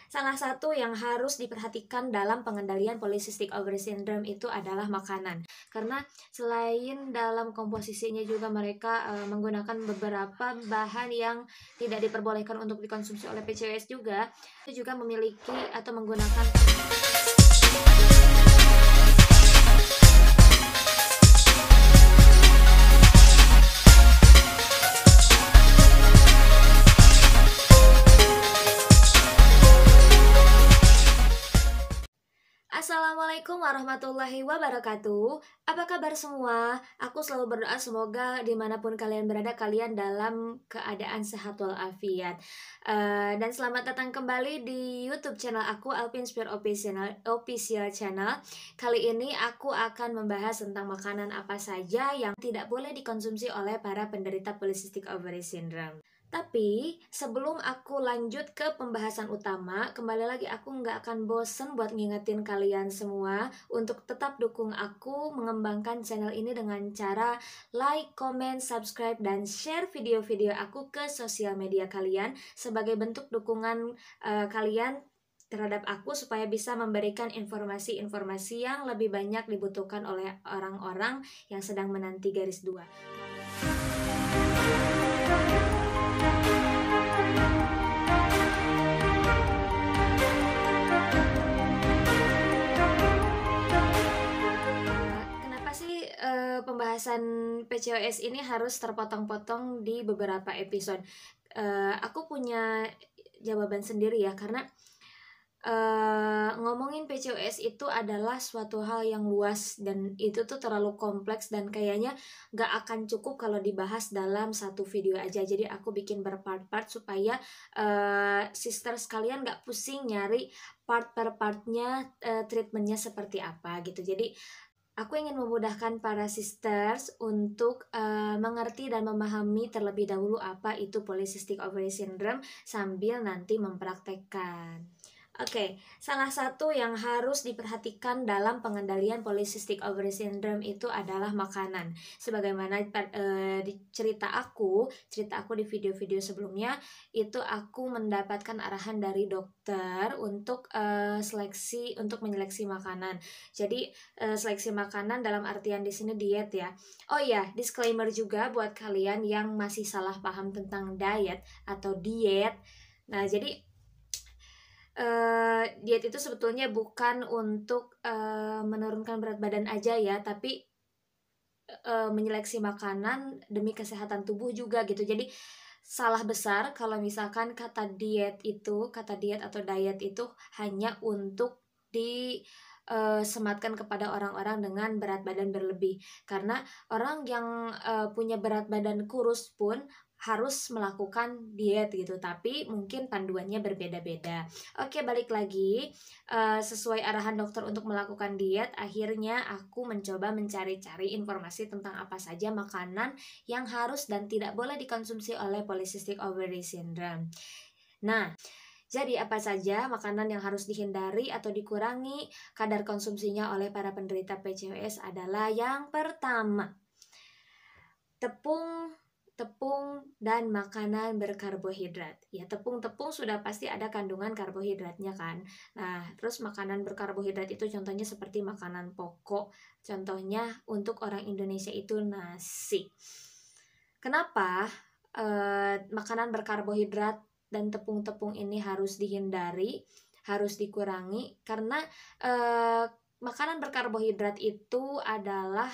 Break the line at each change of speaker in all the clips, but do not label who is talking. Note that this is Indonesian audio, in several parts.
Salah satu yang harus diperhatikan dalam pengendalian polycystic ovary syndrome itu adalah makanan. Karena selain dalam komposisinya juga mereka menggunakan beberapa bahan yang tidak diperbolehkan untuk dikonsumsi oleh PCOS juga, itu juga memiliki atau menggunakan Assalamualaikum warahmatullahi wabarakatuh. Apa kabar semua? Aku selalu berdoa semoga dimanapun kalian berada, kalian dalam keadaan sehat walafiat. Dan selamat datang kembali di YouTube channel aku, Alpinspire Official Channel. Kali ini aku akan membahas tentang makanan apa saja yang tidak boleh dikonsumsi oleh para penderita polycystic ovary syndrome. Tapi sebelum aku lanjut ke pembahasan utama, kembali lagi aku nggak akan bosen buat ngingetin kalian semua untuk tetap dukung aku mengembangkan channel ini dengan cara like, comment, subscribe, dan share video-video aku ke sosial media kalian sebagai bentuk dukungan kalian terhadap aku supaya bisa memberikan informasi-informasi yang lebih banyak dibutuhkan oleh orang-orang yang sedang menanti garis 2. Kenapa sih pembahasan PCOS ini harus terpotong-potong di beberapa episode? Aku punya jawaban sendiri ya, karena ngomongin PCOS itu adalah suatu hal yang luas dan itu tuh terlalu kompleks dan kayaknya gak akan cukup kalau dibahas dalam satu video aja. Jadi aku bikin berpart-part supaya sisters kalian gak pusing nyari part per partnya, treatmentnya seperti apa gitu. Jadi aku ingin memudahkan para sisters untuk mengerti dan memahami terlebih dahulu apa itu polycystic ovary syndrome sambil nanti mempraktekkan. Oke, salah satu yang harus diperhatikan dalam pengendalian polycystic ovary syndrome itu adalah makanan. Sebagaimana di cerita aku di video-video sebelumnya, itu aku mendapatkan arahan dari dokter untuk menyeleksi makanan. Jadi seleksi makanan dalam artian di sini diet ya. Oh iya, disclaimer juga buat kalian yang masih salah paham tentang diet atau diet. Nah, jadi diet itu sebetulnya bukan untuk menurunkan berat badan aja ya, tapi menyeleksi makanan demi kesehatan tubuh juga gitu. Jadi salah besar kalau misalkan kata diet atau diet itu hanya untuk disematkan kepada orang-orang dengan berat badan berlebih, karena orang yang punya berat badan kurus pun harus melakukan diet gitu, tapi mungkin panduannya berbeda-beda. Oke, balik lagi, sesuai arahan dokter untuk melakukan diet, akhirnya aku mencoba mencari-cari informasi tentang apa saja makanan yang harus dan tidak boleh dikonsumsi oleh polycystic ovary syndrome. Nah, jadi apa saja makanan yang harus dihindari atau dikurangi kadar konsumsinya oleh para penderita PCOS adalah yang pertama, tepung dan makanan berkarbohidrat. Ya, tepung sudah pasti ada kandungan karbohidratnya kan. Nah, terus makanan berkarbohidrat itu contohnya seperti makanan pokok. Contohnya untuk orang Indonesia itu nasi. Kenapa makanan berkarbohidrat dan tepung ini harus dihindari, harus dikurangi? Karena makanan berkarbohidrat itu adalah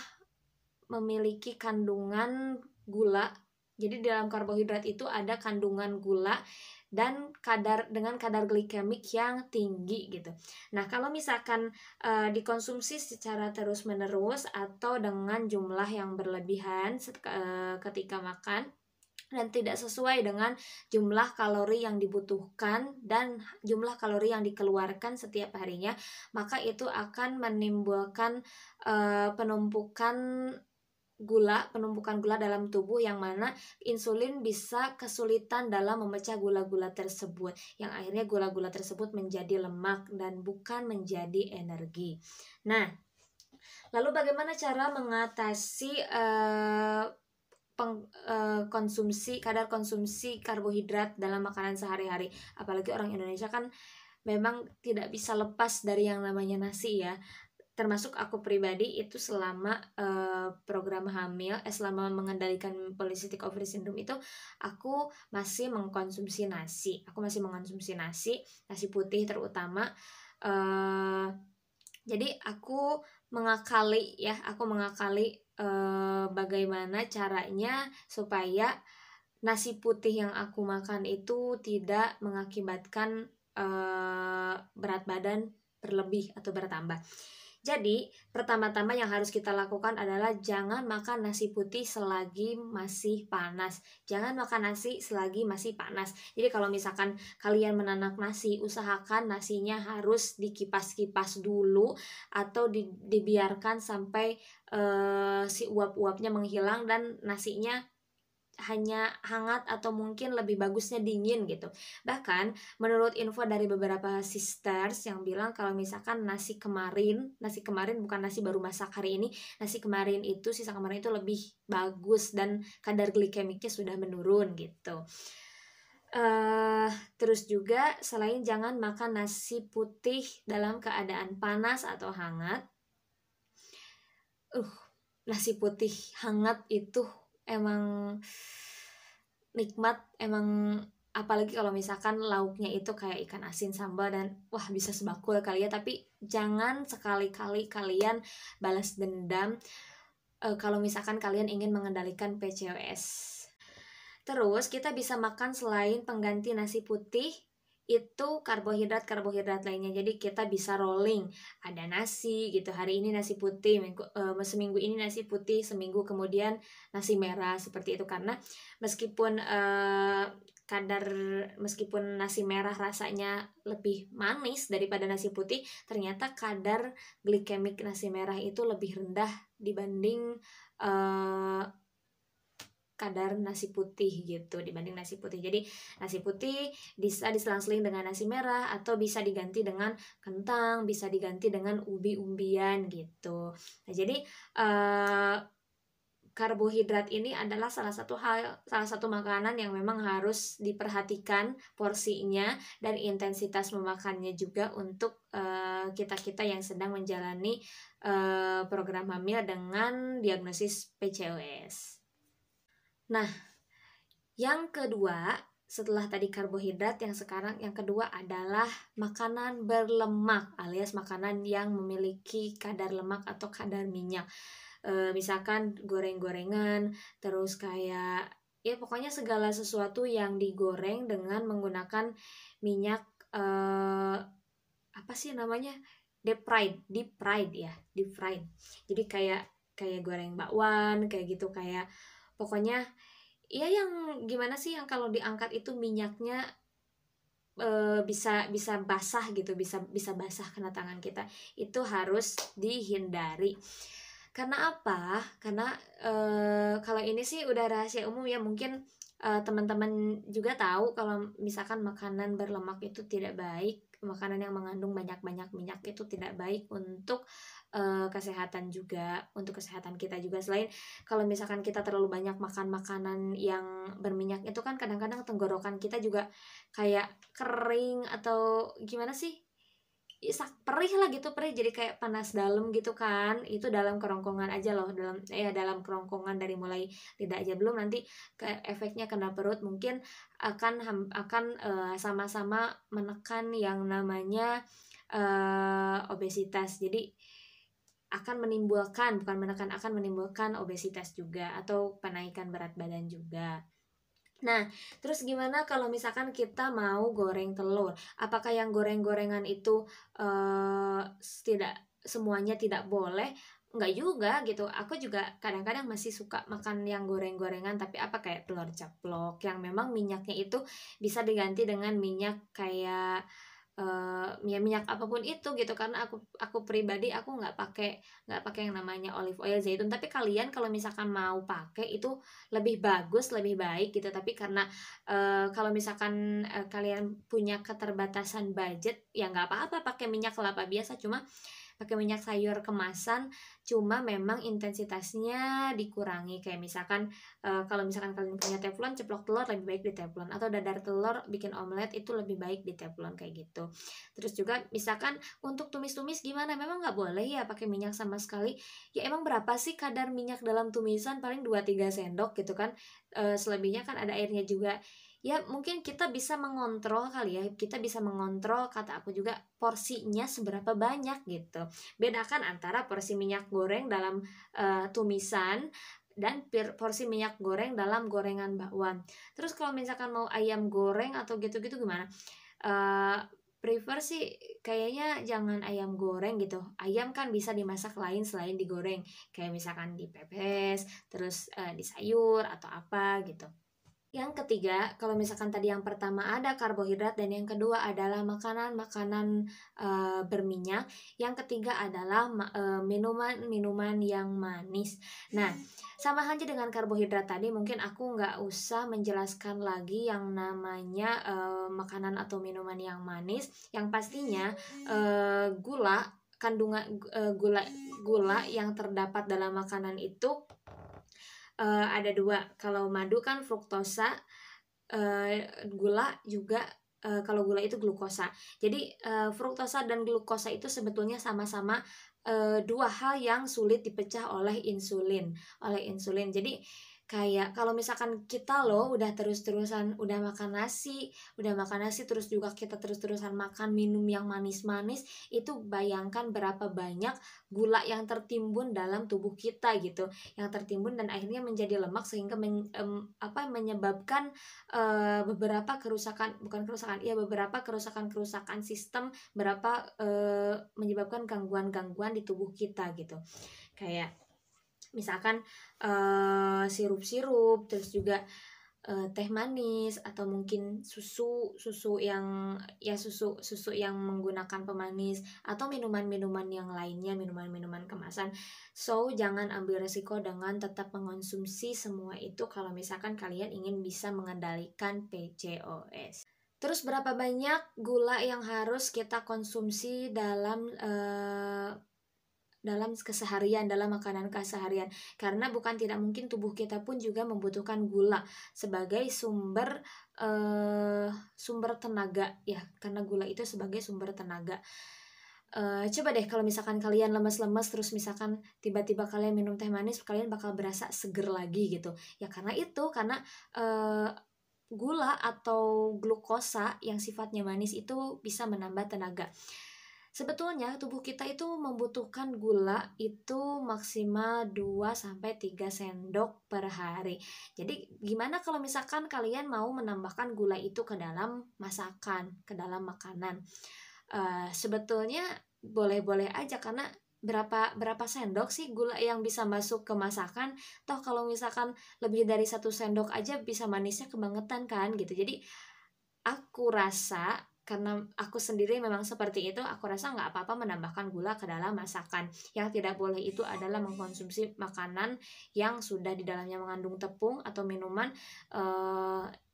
memiliki kandungan gula. Jadi dalam karbohidrat itu ada kandungan gula dan dengan kadar glikemik yang tinggi gitu. Nah, kalau misalkan dikonsumsi secara terus-menerus atau dengan jumlah yang berlebihan ketika makan dan tidak sesuai dengan jumlah kalori yang dibutuhkan dan jumlah kalori yang dikeluarkan setiap harinya, maka itu akan menimbulkan penumpukan gula dalam tubuh, yang mana insulin bisa kesulitan dalam memecah gula-gula tersebut, yang akhirnya gula-gula tersebut menjadi lemak dan bukan menjadi energi. Nah, lalu bagaimana cara mengatasi kadar konsumsi karbohidrat dalam makanan sehari-hari? Apalagi orang Indonesia kan memang tidak bisa lepas dari yang namanya nasi ya. Termasuk aku pribadi itu selama program hamil, selama mengendalikan polycystic ovary syndrome itu aku masih mengkonsumsi nasi. Aku masih mengkonsumsi nasi putih terutama. Jadi aku mengakali bagaimana caranya supaya nasi putih yang aku makan itu tidak mengakibatkan berat badan berlebih atau bertambah. Jadi, pertama-tama yang harus kita lakukan adalah jangan makan nasi putih selagi masih panas. Jangan makan nasi selagi masih panas. Jadi kalau misalkan kalian menanak nasi, usahakan nasinya harus dikipas-kipas dulu atau dibiarkan sampai si uap-uapnya menghilang dan nasinya hanya hangat atau mungkin lebih bagusnya dingin gitu. Bahkan menurut info dari beberapa sisters yang bilang kalau misalkan nasi kemarin bukan nasi baru masak hari ini, nasi kemarin itu, sisa kemarin itu lebih bagus dan kadar glikemiknya sudah menurun gitu. Terus juga selain jangan makan nasi putih dalam keadaan panas atau hangat. Nasi putih hangat itu emang nikmat, emang apalagi kalau misalkan lauknya itu kayak ikan asin sambal dan wah bisa sebakul kali ya. Tapi jangan sekali-kali kalian balas dendam kalau misalkan kalian ingin mengendalikan PCOS. Terus kita bisa makan selain pengganti nasi putih itu karbohidrat lainnya. Jadi kita bisa rolling, ada nasi gitu, hari ini nasi putih, seminggu ini nasi putih, seminggu kemudian nasi merah, seperti itu. Karena meskipun nasi merah rasanya lebih manis daripada nasi putih, ternyata kadar glikemik nasi merah itu lebih rendah dibanding kadar nasi putih gitu, dibanding nasi putih. Jadi nasi putih bisa diselang-seling dengan nasi merah atau bisa diganti dengan kentang, bisa diganti dengan umbi-umbian gitu. Nah, jadi karbohidrat ini adalah salah satu makanan yang memang harus diperhatikan porsinya dan intensitas memakannya juga untuk kita-kita yang sedang menjalani program hamil dengan diagnosis PCOS. Nah, yang kedua, setelah tadi karbohidrat, yang kedua adalah makanan berlemak alias makanan yang memiliki kadar lemak atau kadar minyak. Misalkan goreng-gorengan, terus kayak ya pokoknya segala sesuatu yang digoreng dengan menggunakan minyak apa sih namanya? Deep fried ya. Jadi kayak goreng bakwan, kayak gitu, kayak pokoknya ya yang gimana sih yang kalau diangkat itu minyaknya bisa basah gitu, bisa basah kena tangan kita. Itu harus dihindari. Karena apa? Karena kalau ini sih udah rahasia umum ya, mungkin teman-teman juga tahu kalau misalkan makanan berlemak itu tidak baik, makanan yang mengandung banyak-banyak minyak itu tidak baik untuk kesehatan juga, untuk kesehatan kita juga. Selain kalau misalkan kita terlalu banyak makan makanan yang berminyak itu kan kadang-kadang tenggorokan kita juga kayak kering atau gimana sih, perih lah gitu, jadi kayak panas dalam gitu kan. Itu dalam kerongkongan aja loh, dalam kerongkongan, dari mulai lidah aja, belum nanti efeknya kena perut. Mungkin akan sama-sama menekan yang namanya obesitas. Jadi akan menimbulkan obesitas juga atau penaikan berat badan juga. Nah, terus gimana kalau misalkan kita mau goreng telur? Apakah yang goreng-gorengan itu semuanya tidak boleh? Enggak juga gitu. Aku juga kadang-kadang masih suka makan yang goreng-gorengan, tapi kayak telur ceplok yang memang minyaknya itu bisa diganti dengan minyak kayak minyak apapun itu gitu. Karena aku pribadi aku nggak pakai yang namanya olive oil, zaitun. Tapi kalian kalau misalkan mau pakai itu lebih bagus, lebih baik gitu. Tapi karena kalau misalkan kalian punya keterbatasan budget, ya nggak apa-apa pakai minyak kelapa biasa. Cuma pakai minyak sayur kemasan, cuma memang intensitasnya dikurangi. Kayak misalkan kalau misalkan kalian punya teflon, ceplok telur lebih baik di teflon, atau dadar telur bikin omelet itu lebih baik di teflon kayak gitu. Terus juga misalkan untuk tumis-tumis gimana, memang nggak boleh ya pakai minyak sama sekali. Ya emang berapa sih kadar minyak dalam tumisan, paling 2-3 sendok gitu kan. Selebihnya kan ada airnya juga. Ya mungkin kita bisa mengontrol kali ya, kita bisa mengontrol, kata aku juga, porsinya seberapa banyak gitu. Bedakan antara porsi minyak goreng dalam tumisan dan porsi minyak goreng dalam gorengan bakwan. Terus kalau misalkan mau ayam goreng atau gitu-gitu gimana? Uh, Prefer sih kayaknya jangan ayam goreng gitu. Ayam kan bisa dimasak lain selain digoreng, kayak misalkan dipepes, terus di sayur atau apa gitu. Yang ketiga, kalau misalkan tadi yang pertama ada karbohidrat dan yang kedua adalah makanan-makanan berminyak, yang ketiga adalah minuman-minuman yang manis. Nah, sama halnya dengan karbohidrat tadi, mungkin aku nggak usah menjelaskan lagi yang namanya makanan atau minuman yang manis. Yang pastinya gula, kandungan gula yang terdapat dalam makanan itu ada dua. Kalau madu kan fruktosa, gula juga kalau gula itu glukosa. Jadi fruktosa dan glukosa itu sebetulnya sama-sama dua hal yang sulit dipecah oleh insulin. Jadi kayak kalau misalkan kita loh udah terus-terusan udah makan nasi terus juga kita terus-terusan makan minum yang manis-manis, itu bayangkan berapa banyak gula yang tertimbun dalam tubuh kita gitu, yang tertimbun dan akhirnya menjadi lemak sehingga menyebabkan beberapa kerusakan sistem, menyebabkan gangguan-gangguan di tubuh kita gitu. Kayak misalkan sirup-sirup, terus juga teh manis, atau mungkin susu yang menggunakan pemanis, atau minuman-minuman yang lainnya, minuman-minuman kemasan. So jangan ambil resiko dengan tetap mengonsumsi semua itu kalau misalkan kalian ingin bisa mengendalikan PCOS. Terus berapa banyak gula yang harus kita konsumsi dalam keseharian, dalam makanan keseharian, karena bukan tidak mungkin tubuh kita pun juga membutuhkan gula sebagai sumber tenaga ya, karena gula itu sebagai sumber tenaga. Coba deh kalau misalkan kalian lemes-lemes terus misalkan tiba-tiba kalian minum teh manis, kalian bakal berasa seger lagi gitu ya, karena gula atau glukosa yang sifatnya manis itu bisa menambah tenaga. Sebetulnya tubuh kita itu membutuhkan gula itu maksimal 2-3 sendok per hari. Jadi gimana kalau misalkan kalian mau menambahkan gula itu ke dalam masakan, ke dalam makanan? Sebetulnya boleh-boleh aja, karena berapa sendok sih gula yang bisa masuk ke masakan? Toh kalau misalkan lebih dari 1 sendok aja bisa manisnya kebangetan kan gitu. Jadi aku rasa, karena aku sendiri memang seperti itu, aku rasa nggak apa-apa menambahkan gula ke dalam masakan. Yang tidak boleh itu adalah mengkonsumsi makanan yang sudah di dalamnya mengandung tepung, atau minuman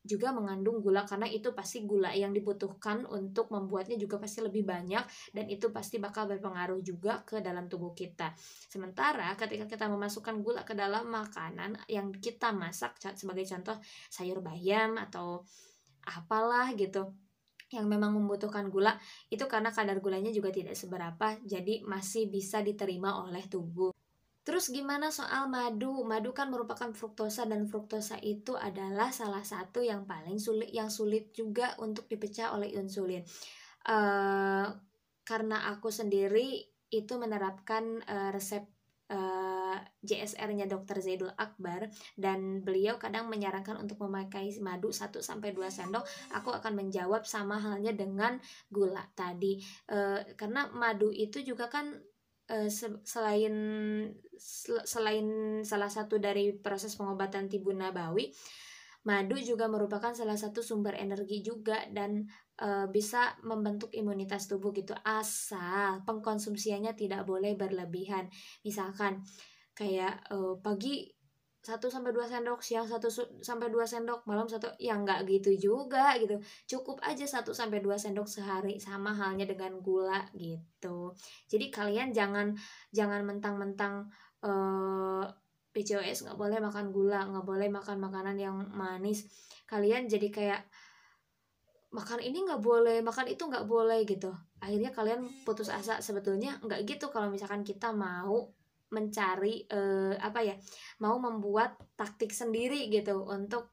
juga mengandung gula, karena itu pasti gula yang dibutuhkan untuk membuatnya juga pasti lebih banyak, dan itu pasti bakal berpengaruh juga ke dalam tubuh kita. Sementara ketika kita memasukkan gula ke dalam makanan yang kita masak, sebagai contoh sayur bayam atau apalah gitu yang memang membutuhkan gula, itu karena kadar gulanya juga tidak seberapa, jadi masih bisa diterima oleh tubuh. Terus gimana soal madu? Madu kan merupakan fruktosa, dan fruktosa itu adalah salah satu yang paling sulit juga untuk dipecah oleh insulin. Karena aku sendiri itu menerapkan resep JSR-nya Dr. Zaidul Akbar, dan beliau kadang menyarankan untuk memakai madu 1-2 sendok. Aku akan menjawab sama halnya dengan gula tadi, karena madu itu juga kan selain salah satu dari proses pengobatan tibu nabawi, madu juga merupakan salah satu sumber energi juga, dan bisa membentuk imunitas tubuh gitu, asal pengkonsumsiannya tidak boleh berlebihan. Misalkan kayak pagi 1 sampai 2 sendok, siang 1 sampai 2 sendok, malam satu, ya nggak gitu juga gitu. Cukup aja 1 sampai 2 sendok sehari, sama halnya dengan gula gitu. Jadi kalian jangan jangan mentang-mentang PCOS nggak boleh makan gula, nggak boleh makan makanan yang manis. Kalian jadi kayak makan ini nggak boleh, makan itu nggak boleh gitu. Akhirnya kalian putus asa. Sebetulnya nggak gitu. Kalau misalkan kita mau mencari apa ya, mau membuat taktik sendiri gitu untuk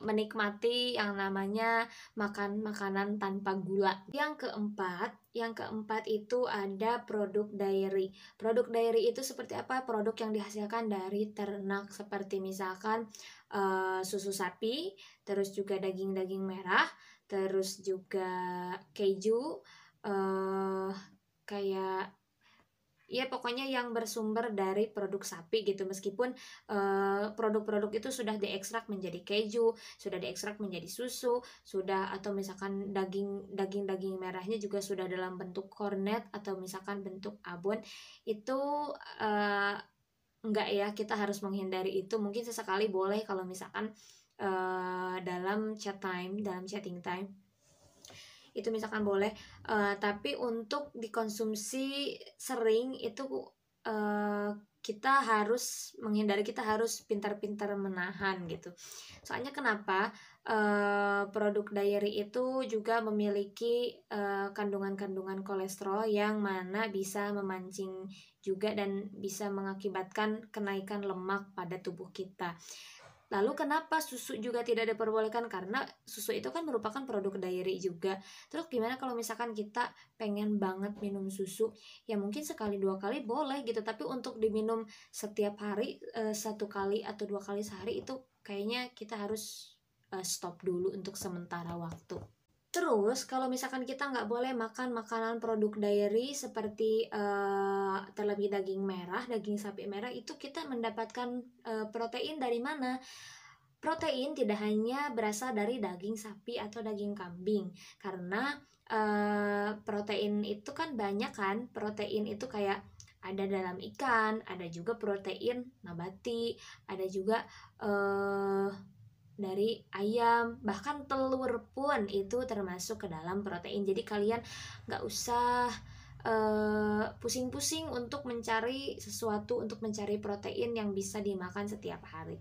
menikmati yang namanya makan makanan tanpa gula. Yang keempat itu ada produk dairy. Produk dairy itu seperti apa? Produk yang dihasilkan dari ternak, seperti misalkan susu sapi, terus juga daging-daging merah, terus juga keju, eh kayak ya pokoknya yang bersumber dari produk sapi gitu. Meskipun produk-produk itu sudah diekstrak menjadi keju, sudah diekstrak menjadi susu, sudah, atau misalkan daging merahnya juga sudah dalam bentuk kornet atau misalkan bentuk abon, itu eh, enggak ya, kita harus menghindari itu. Mungkin sesekali boleh kalau misalkan dalam chatting time itu misalkan boleh, tapi untuk dikonsumsi sering itu kita harus menghindari, kita harus pintar-pintar menahan gitu. Soalnya kenapa? Produk dairy itu juga memiliki kandungan-kandungan kolesterol yang mana bisa memancing juga dan bisa mengakibatkan kenaikan lemak pada tubuh kita. Lalu kenapa susu juga tidak diperbolehkan? Karena susu itu kan merupakan produk dairy juga. Terus gimana kalau misalkan kita pengen banget minum susu? Ya mungkin sekali 2 kali boleh gitu, tapi untuk diminum setiap hari 1 kali atau 2 kali sehari itu kayaknya kita harus stop dulu untuk sementara waktu. Terus kalau misalkan kita nggak boleh makan makanan produk dairy seperti terlebih daging merah, daging sapi merah, itu kita mendapatkan protein dari mana? Protein tidak hanya berasal dari daging sapi atau daging kambing, karena protein itu kan banyak kan. Protein itu kayak ada dalam ikan, ada juga protein nabati, ada juga eh dari ayam, bahkan telur pun itu termasuk ke dalam protein. Jadi kalian nggak usah pusing-pusing untuk mencari sesuatu, untuk mencari protein yang bisa dimakan setiap hari.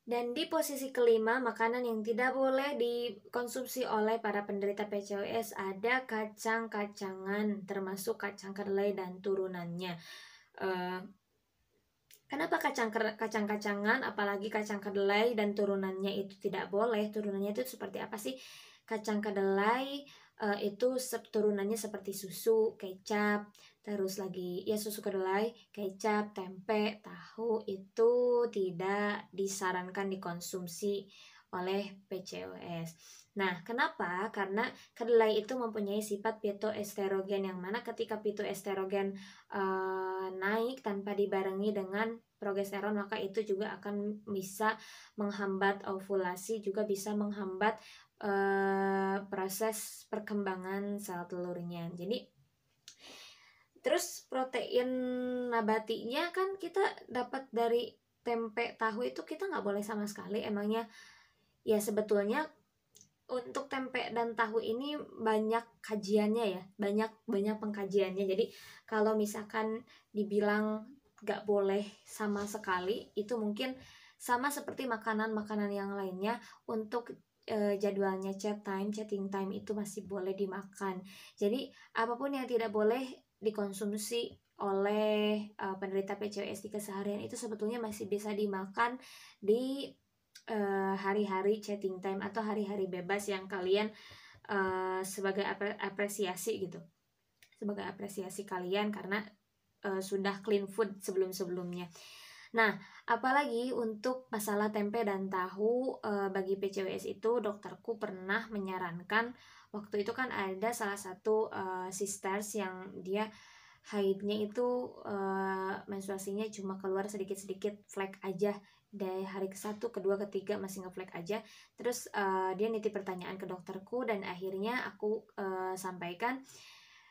Dan di posisi kelima, makanan yang tidak boleh dikonsumsi oleh para penderita PCOS ada kacang-kacangan, termasuk kacang kedelai dan turunannya. Eh, Kenapa kacang-kacangan, apalagi kacang kedelai dan turunannya itu tidak boleh? Turunannya itu seperti apa sih? Kacang kedelai itu turunannya seperti susu, kecap, terus lagi ya susu kedelai, kecap, tempe, tahu, itu tidak disarankan dikonsumsi oleh PCOS. Nah, kenapa? Karena kedelai itu mempunyai sifat phytoestrogen, yang mana ketika phytoestrogen naik tanpa dibarengi dengan progesteron, maka itu juga akan bisa menghambat ovulasi, juga bisa menghambat proses perkembangan sel telurnya. Jadi terus protein nabatinya kan kita dapat dari tempe, tahu, itu kita nggak boleh sama sekali emangnya. Ya sebetulnya untuk tempe dan tahu ini banyak kajiannya ya, banyak banyak pengkajiannya. Jadi kalau misalkan dibilang gak boleh sama sekali, itu mungkin sama seperti makanan-makanan yang lainnya. Untuk jadwalnya chatting time itu masih boleh dimakan. Jadi apapun yang tidak boleh dikonsumsi oleh penderita PCOS di keseharian itu sebetulnya masih bisa dimakan di hari-hari chatting time atau hari-hari bebas yang kalian sebagai apresiasi gitu, sebagai apresiasi kalian karena sudah clean food sebelum-sebelumnya. Nah, apalagi untuk masalah tempe dan tahu, bagi PCOS itu dokterku pernah menyarankan. Waktu itu kan ada salah satu sisters yang dia haidnya itu menstruasinya cuma keluar sedikit-sedikit flek aja, dari hari ke-1, kedua, ketiga masih ngeflek aja. Terus dia nitip pertanyaan ke dokterku dan akhirnya aku sampaikan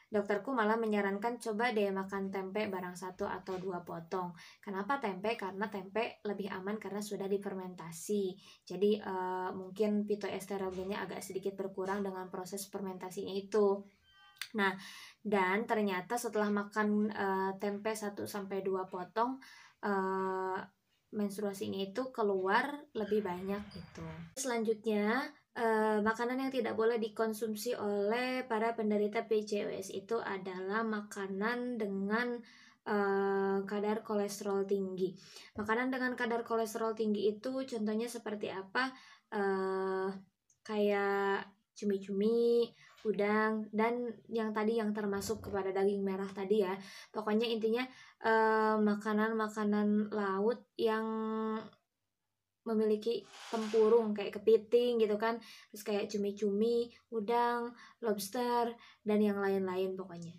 dokterku malah menyarankan coba deh makan tempe barang 1 atau 2 potong. Kenapa tempe? Karena tempe lebih aman karena sudah difermentasi. Jadi mungkin phytoestrogennya agak sedikit berkurang dengan proses fermentasinya itu. Nah, dan ternyata setelah makan tempe 1 sampai 2 potong, eee, menstruasinya itu keluar lebih banyak gitu. Selanjutnya, makanan yang tidak boleh dikonsumsi oleh para penderita PCOS itu adalah makanan dengan kadar kolesterol tinggi. Makanan dengan kadar kolesterol tinggi itu contohnya seperti apa? Eee, Kayak cumi-cumi, udang, dan yang tadi yang termasuk kepada daging merah tadi ya. Pokoknya intinya makanan-makanan laut yang memiliki tempurung kayak kepiting gitu kan, terus kayak cumi-cumi, udang, lobster, dan yang lain-lain pokoknya.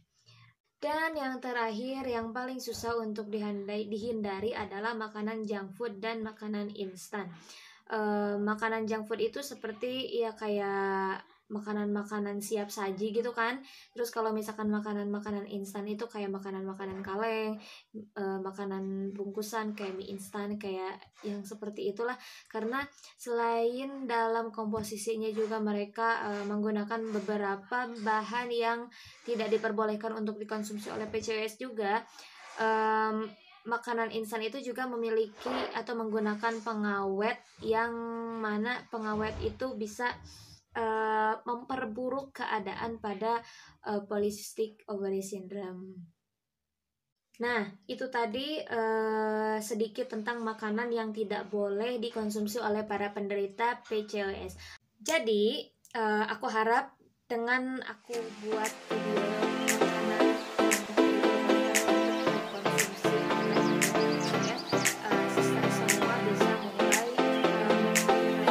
Dan yang terakhir yang paling susah untuk dihindari adalah makanan junk food dan makanan instan. Makanan junk food itu seperti ya kayak makanan-makanan siap saji gitu kan. Terus kalau misalkan makanan-makanan instan itu kayak makanan-makanan kaleng, makanan bungkusan kayak mie instan kayak yang seperti itulah. Karena selain dalam komposisinya juga mereka menggunakan beberapa bahan yang tidak diperbolehkan untuk dikonsumsi oleh PCOS juga. Makanan instan itu juga memiliki atau menggunakan pengawet yang mana pengawet itu bisa memperburuk keadaan pada polycystic ovary syndrome. Nah, itu tadi sedikit tentang makanan yang tidak boleh dikonsumsi oleh para penderita PCOS. Jadi, aku harap dengan aku buat video makanan konsumsi oleh PCOS, sister semua bisa mulai mengoperasi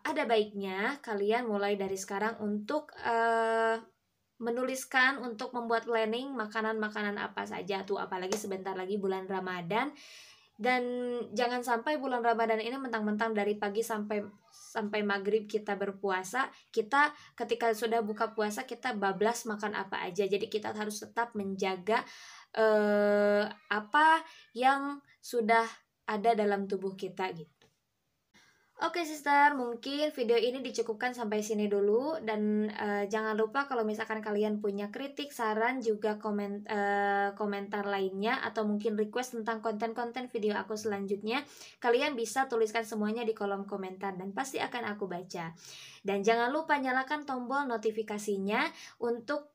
ada baiknya kalian mulai dari sekarang untuk menuliskan untuk membuat planning makanan-makanan apa saja tuh, apalagi sebentar lagi bulan Ramadan. Dan jangan sampai bulan Ramadan ini mentang-mentang dari pagi sampai maghrib kita berpuasa, kita ketika sudah buka puasa kita bablas makan apa aja. Jadi kita harus tetap menjaga apa yang sudah ada dalam tubuh kita gitu. Oke sister, mungkin video ini dicukupkan sampai sini dulu. Dan jangan lupa kalau misalkan kalian punya kritik, saran, juga komentar lainnya, atau mungkin request tentang konten-konten video aku selanjutnya, kalian bisa tuliskan semuanya di kolom komentar dan pasti akan aku baca. Dan jangan lupa nyalakan tombol notifikasinya untuk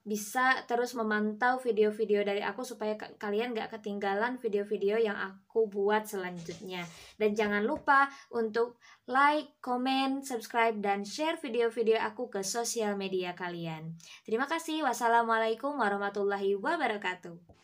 bisa terus memantau video-video dari aku supaya kalian gak ketinggalan video-video yang aku buat selanjutnya. Dan jangan lupa untuk like, comment, subscribe, dan share video-video aku ke sosial media kalian. Terima kasih. Wassalamualaikum warahmatullahi wabarakatuh.